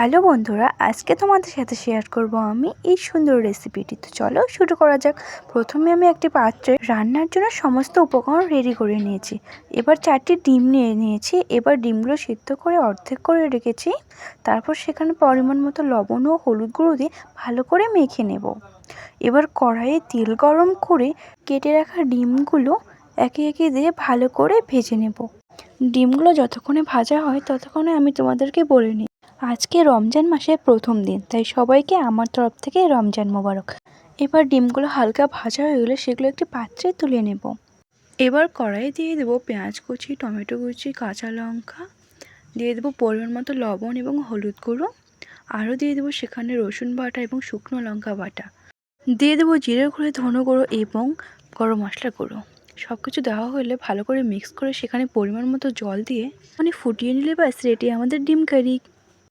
Hello বন্ধুরা, আজকে তোমাদের সাথে শেয়ার করব আমি এই সুন্দর রেসিপিটি। তো চলো শুরু করা যাক। প্রথমে আমি একটি পাত্রে রান্নার জন্য সমস্ত উপকরণ রেডি করে নিয়েছি। এবার 4টি ডিম নিয়ে নিয়েছি। এবার ডিমগুলো সিদ্ধ করে অর্ধেক করে রেখেছি। তারপর সেখানে পরিমাণ মতো লবণ ও হলুদ গুঁড়ো দিয়ে ভালো করে মেখে নেব। এবার কড়াইয়ে তেল গরম করে কেটে রাখা ডিমগুলো একে একে দিয়ে ভালো করে ভেজে নেব। ডিমগুলো যতক্ষণে ভাজা হয় ততক্ষণে আমি তোমাদেরকে বলে নিই, আজকে রমজান মাসের প্রথম দিন, তাই সবাইকে আমার তরফ থেকে রমজান মোবারক। এবার ডিমগুলো হালকা ভাজা হয়ে গেলে সেগুলো একটি পাত্রে তুলে নেব। এবার কড়াইয়ে দিয়ে দেবো পেঁয়াজ কুচি, টমেটো কুচি, কাঁচা লঙ্কা, দিয়ে দেবো পরিমাণ মতো লবণ এবং হলুদ গুঁড়ো, আরও দিয়ে দেবো সেখানে রসুন বাটা এবং শুকনো লঙ্কা বাটা, দিয়ে দেবো জিরে গুঁড়ো, ধনে গুঁড়ো এবং গরম মশলা গুঁড়ো। সব কিছু দেওয়া হলে ভালো করে মিক্স করে সেখানে পরিমাণ মতো জল দিয়ে ফুটিয়ে নিলে ব্যাস রেডি আমাদের ডিম কারি।